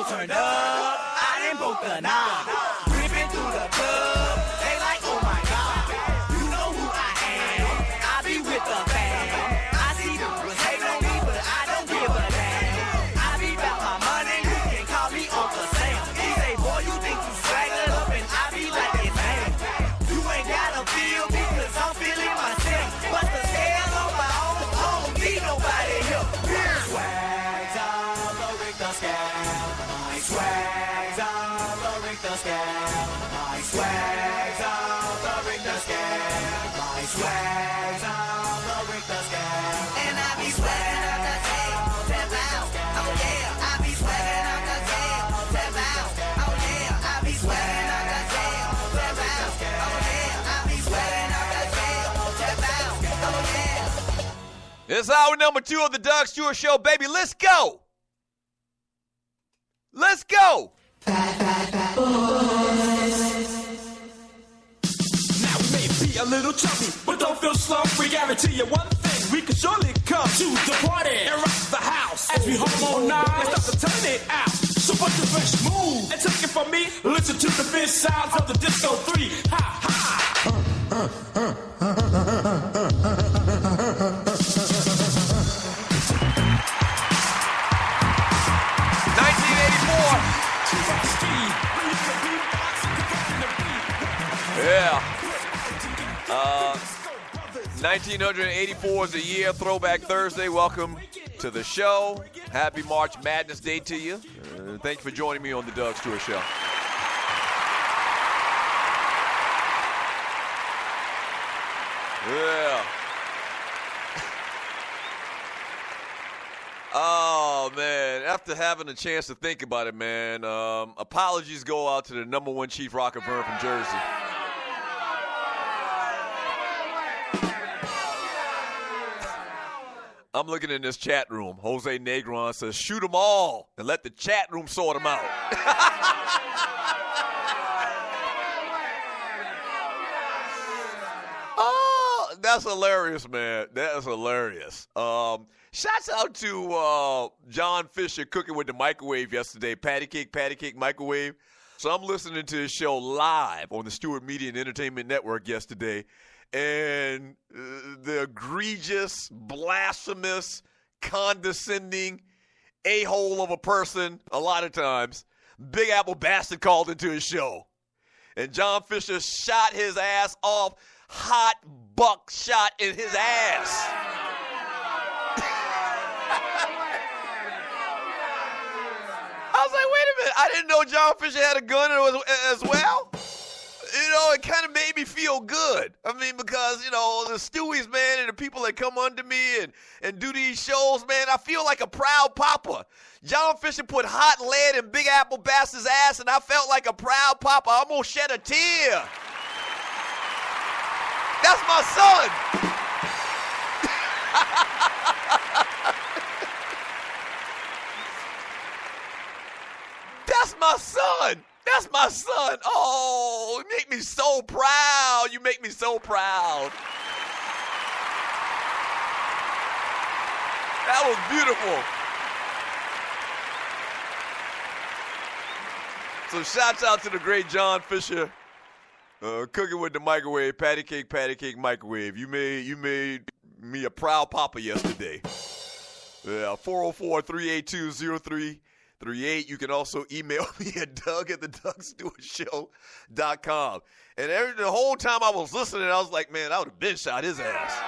turned up, I done broke the knob. Ripping through the club, they like, oh my God. You know who I am, I be with the fam. I see the girls hate on me, but I don't give a damn. I be about my money, you can call me Uncle Sam. He say, boy, you think you swaggered up, and I be like, it's man. You ain't gotta feel me, cause I'm feeling myself. But the scale on my own, I don't need nobody help. Swags on the Richter scale. My swags on the Richter scale. My swags on the Richter scale. My swags on the Richter scale. And I be swagging up the tail, tap out. Oh yeah, I be swagging up the tail, tap out. Oh yeah, I be swagging up the tail, tap out. Oh yeah, I be swagging up the tail, tap out. Oh yeah. It's hour number 2 of the Doug Stewart Show, baby. Let's go. Let's go. Now we may be a little chubby, but don't feel slow. We guarantee you one thing: we can surely come to the party and rock the house as we harmonize and start to turn it out. So put the fresh move and take it from me. Listen to the fierce sounds of the Disco 3. Ha ha. 1984 is the year. Throwback Thursday. Welcome to the show. Happy March Madness Day to you. Thank you for joining me on the Doug Stewart Show. Yeah. Oh, man. After having a chance to think about it, man, apologies go out to the number 1 Chief Rocker Burn from Jersey. I'm looking in this chat room. Jose Negron says, shoot them all and let the chat room sort them out. Oh, that's hilarious, man. That is hilarious. Shouts out to John Fisher cooking with the microwave yesterday. Patty cake, microwave. So I'm listening to his show live on the Stewart Media and Entertainment Network yesterday. And the egregious, blasphemous, condescending a-hole of a person, a lot of times, Big Apple Bastard called into his show. And John Fisher shot his ass off, hot buck shot in his ass. I was like, wait a minute, I didn't know John Fisher had a gun as well. You know, it kind of made me feel good. I mean, because, you know, the Stewies, man, and the people that come under me and do these shows, man, I feel like a proud papa. John Fisher put hot lead in Big Apple Bastard's ass, and I felt like a proud papa. I almost shed a tear. That's my son. That's my son. That's my son. Oh, you make me so proud. You make me so proud. That was beautiful. So shouts out to the great John Fisher, cooking with the microwave, patty cake, microwave. You made me a proud papa yesterday. Yeah, 404-382-0338. You can also email me at doug@thedougstewartshow.com. And the whole time I was listening, I was like, man, I would have been shot his ass.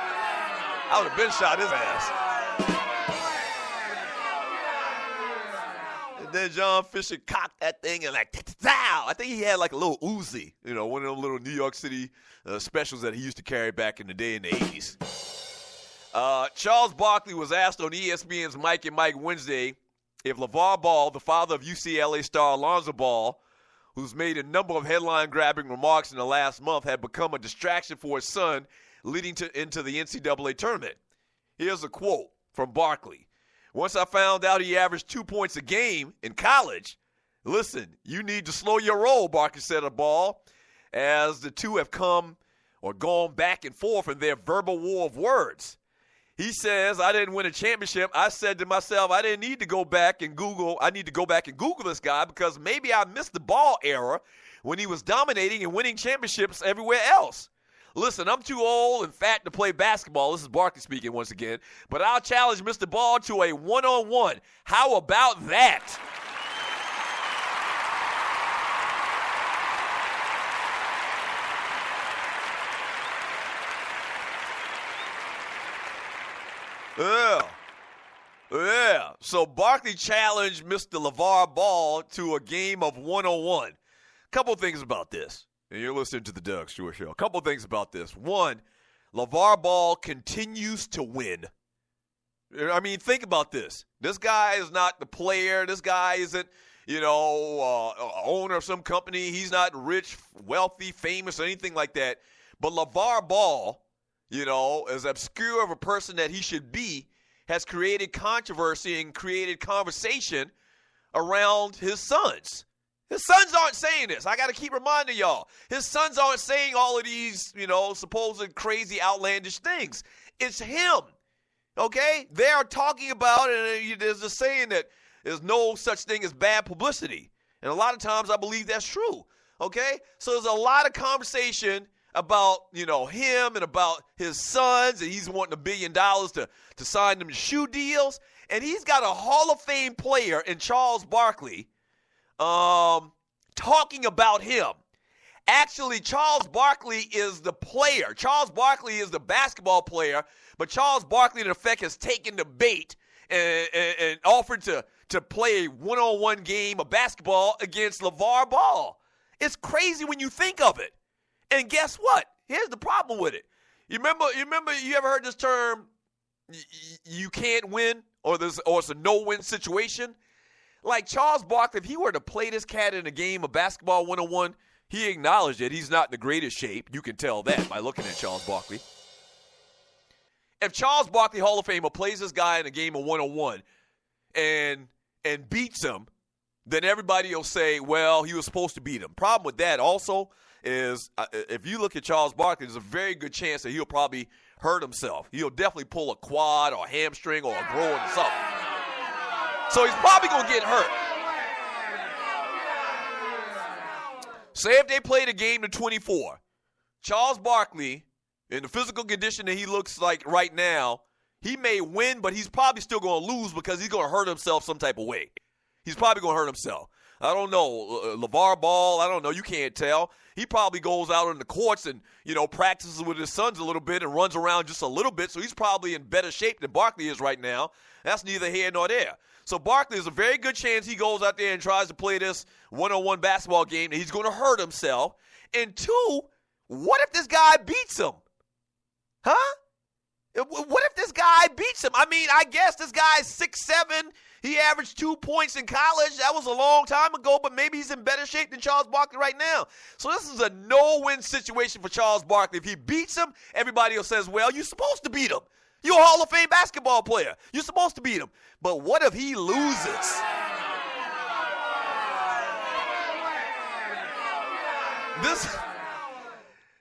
And then John Fisher cocked that thing and like, pow! I think he had like a little Uzi, you know, one of those little New York City specials that he used to carry back in the day in the 80s. Charles Barkley was asked on ESPN's Mike and Mike Wednesday if LeVar Ball, the father of UCLA star Alonzo Ball, who's made a number of headline-grabbing remarks in the last month, had become a distraction for his son leading into the NCAA tournament. Here's a quote from Barkley. Once I found out he averaged 2 points a game in college, listen, you need to slow your roll, Barkley said to Ball, as the two have gone back and forth in their verbal war of words. He says, I didn't win a championship. I said to myself, I didn't need to go back and Google. I need to go back and Google this guy because maybe I missed the ball era when he was dominating and winning championships everywhere else. Listen, I'm too old and fat to play basketball. This is Barkley speaking once again. But I'll challenge Mr. Ball to a one-on-one. How about that? Yeah. So Barkley challenged Mr. LeVar Ball to a game of one-on-one. Couple things about this. And you're listening to the Doug Stewart Show. A couple things about this. One, LeVar Ball continues to win. I mean, think about this. This guy is not the player. This guy isn't, owner of some company. He's not rich, wealthy, famous, or anything like that. But LeVar Ball, as obscure of a person that he should be, has created controversy and created conversation around his sons. His sons aren't saying this. I got to keep reminding y'all. His sons aren't saying all of these, supposed crazy, outlandish things. It's him, okay? They are talking about, and there's a saying that there's no such thing as bad publicity. And a lot of times I believe that's true, okay? So there's a lot of conversation about, him and about his sons, and he's wanting $1 billion to sign them to shoe deals. And he's got a Hall of Fame player in Charles Barkley talking about him. Actually, Charles Barkley is the player. Charles Barkley is the basketball player, but Charles Barkley, in effect, has taken the bait and offered to play a one-on-one game of basketball against LeVar Ball. It's crazy when you think of it. And guess what? Here's the problem with it. You remember you ever heard this term, you can't win, or it's a no-win situation? Like Charles Barkley, if he were to play this cat in a game of basketball one-on-one, he acknowledged that he's not in the greatest shape. You can tell that by looking at Charles Barkley. If Charles Barkley, Hall of Famer, plays this guy in a game of one-on-one and beats him, then everybody will say, well, he was supposed to beat him. Problem with that also is if you look at Charles Barkley, there's a very good chance that he'll probably hurt himself. He'll definitely pull a quad or a hamstring or a groin or something. So he's probably going to get hurt. Say if they played a game to 24, Charles Barkley, in the physical condition that he looks like right now, he may win, but he's probably still going to lose because he's going to hurt himself some type of way. He's probably going to hurt himself. I don't know. LeVar Ball, I don't know. You can't tell. He probably goes out on the courts and, practices with his sons a little bit and runs around just a little bit, so he's probably in better shape than Barkley is right now. That's neither here nor there. So Barkley, is a very good chance he goes out there and tries to play this one-on-one basketball game, and he's going to hurt himself. And two, what if this guy beats him? Huh? What if this guy beats him? I mean, I guess this guy's 6'7". He averaged 2 points in college. That was a long time ago, but maybe he's in better shape than Charles Barkley right now. So this is a no-win situation for Charles Barkley. If he beats him, everybody will say, well, you're supposed to beat him. You're a Hall of Fame basketball player. You're supposed to beat him. But what if he loses?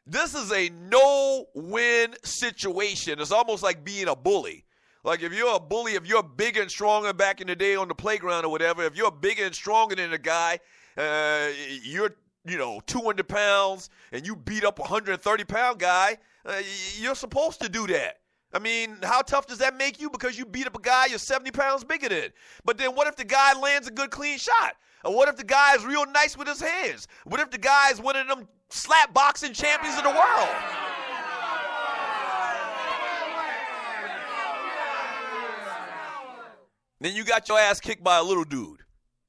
This is a no-win situation. It's almost like being a bully. Like if you're a bully, if you're bigger and stronger back in the day on the playground or whatever, if you're bigger and stronger than a guy, you're 200 pounds and you beat up a 130-pound guy, you're supposed to do that. I mean, how tough does that make you because you beat up a guy you're 70 pounds bigger than? But then what if the guy lands a good clean shot? Or what if the guy is real nice with his hands? What if the guy is one of them slap boxing champions of the world? Then you got your ass kicked by a little dude.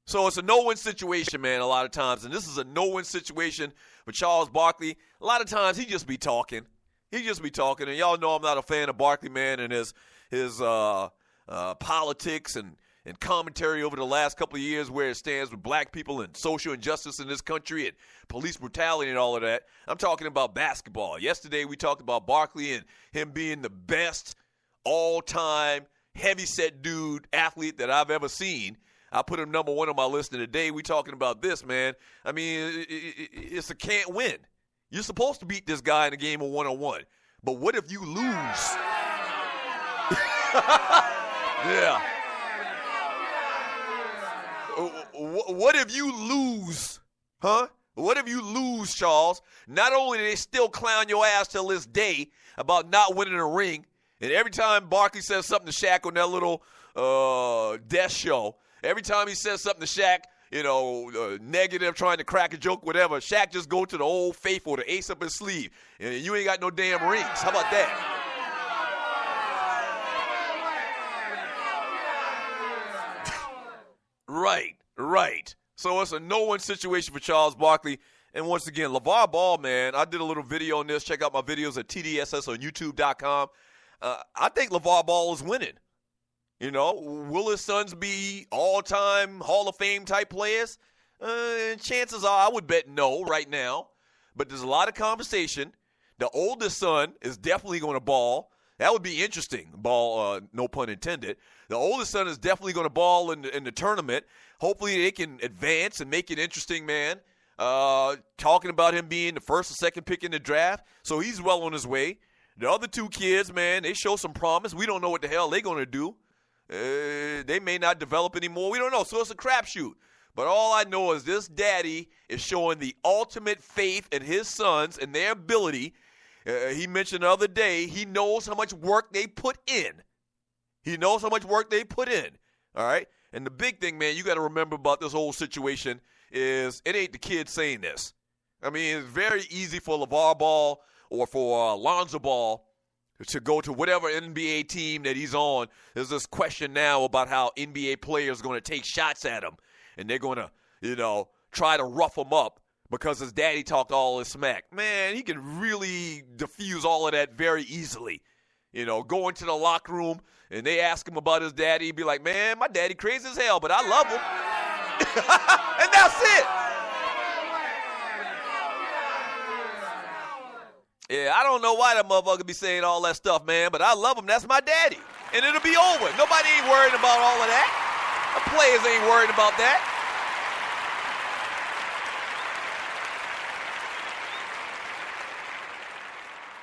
So it's a no-win situation, man, a lot of times. And this is a no-win situation for Charles Barkley. A lot of times he just be talking. He just be talking. And y'all know I'm not a fan of Barkley, man, and his politics and commentary over the last couple of years where it stands with black people and social injustice in this country and police brutality and all of that. I'm talking about basketball. Yesterday we talked about Barkley and him being the best all-time heavy-set dude, athlete that I've ever seen. I put him number one on my list, and today we talking about this, man. I mean, it's a can't win. You're supposed to beat this guy in a game of one-on-one. But what if you lose? Yeah. What if you lose, huh? What if you lose, Charles? Not only do they still clown your ass till this day about not winning a ring, and every time Barkley says something to Shaq on that little death show, every time he says something to Shaq, negative, trying to crack a joke, whatever, Shaq just go to the old faithful, the ace up his sleeve, and you ain't got no damn rings. How about that? Right. So it's a no-win situation for Charles Barkley. And once again, LeVar Ball, man, I did a little video on this. Check out my videos at TDSS on YouTube.com. I think LeVar Ball is winning. Will his sons be all-time Hall of Fame type players? Chances are I would bet no right now. But there's a lot of conversation. The oldest son is definitely going to ball. That would be interesting. Ball, no pun intended. The oldest son is definitely going to ball in the tournament. Hopefully they can advance and make it interesting, man. Talking about him being the first or second pick in the draft. So he's well on his way. The other two kids, man, they show some promise. We don't know what the hell they're going to do. They may not develop anymore. We don't know. So it's a crapshoot. But all I know is this daddy is showing the ultimate faith in his sons and their ability. He mentioned the other day, he knows how much work they put in. All right? And the big thing, man, you got to remember about this whole situation is it ain't the kid saying this. I mean, it's very easy for LeVar Ball or for Lonzo Ball to go to whatever NBA team that he's on. There's this question now about how NBA players are going to take shots at him, and they're going to, try to rough him up because his daddy talked all his smack. Man, he can really diffuse all of that very easily. Go into the locker room, and they ask him about his daddy. He'd be like, man, my daddy crazy as hell, but I love him. And that's it. Yeah, I don't know why that motherfucker be saying all that stuff, man, but I love him. That's my daddy. And it'll be over. Nobody ain't worried about all of that. The players ain't worried about that.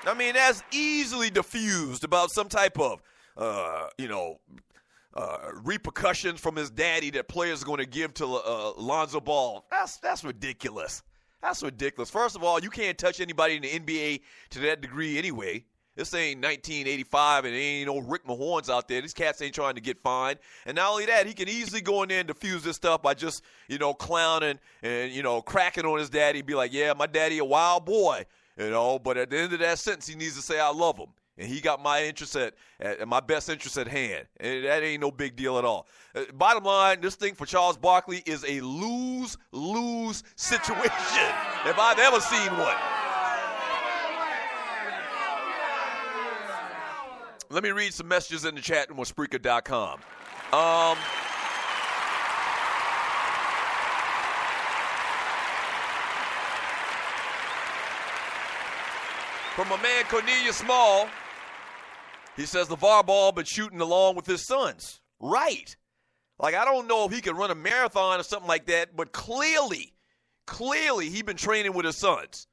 I mean, that's easily diffused about some type of, repercussions from his daddy that players are going to give to Lonzo Ball. That's ridiculous. That's ridiculous. First of all, you can't touch anybody in the NBA to that degree anyway. This ain't 1985 and there ain't no Rick Mahorns out there. These cats ain't trying to get fined. And not only that, he can easily go in there and diffuse this stuff by just, clowning and, cracking on his daddy and be like, yeah, my daddy a wild boy. But at the end of that sentence, he needs to say, I love him. And he got my interest at my best interest at hand. And that ain't no big deal at all. Bottom line, this thing for Charles Barkley is a lose-lose situation, if I've ever seen one. Let me read some messages in the chat room on Spreaker.com. From my man Cornelius Small, he says LeVar Ball been shooting along with his sons. Right. Like, I don't know if he can run a marathon or something like that, but clearly he been training with his sons,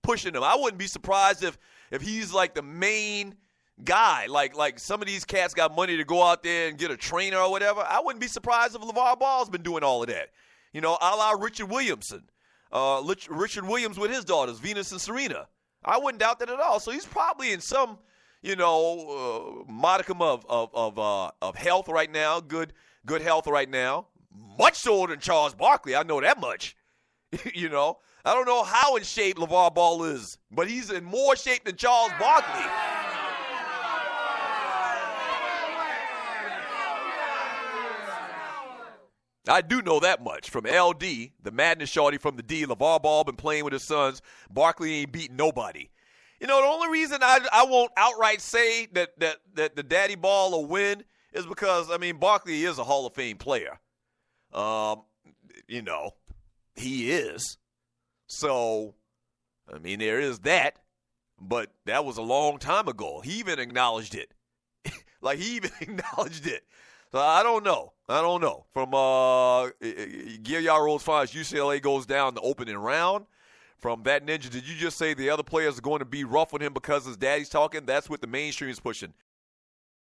pushing them. I wouldn't be surprised if he's like the main guy. Like some of these cats got money to go out there and get a trainer or whatever. I wouldn't be surprised if LeVar Ball's been doing all of that. A la Richard Williamson. Richard Williams with his daughters, Venus and Serena. I wouldn't doubt that at all. So he's probably in some, modicum of health right now, good health right now. Much so than Charles Barkley. I know that much. I don't know how in shape LeVar Ball is, but he's in more shape than Charles Barkley. I do know that much. From LD, the madness shorty from the D, LeVar Ball been playing with his sons. Barkley ain't beating nobody. The only reason I won't outright say that the daddy Ball will win is because, Barkley is a Hall of Fame player. He is. So, there is that. But that was a long time ago. He even acknowledged it. So I don't know. From Gear Yarrows finds UCLA goes down the opening round. From that ninja, did you just say the other players are going to be rough with him because his daddy's talking? That's what the mainstream is pushing.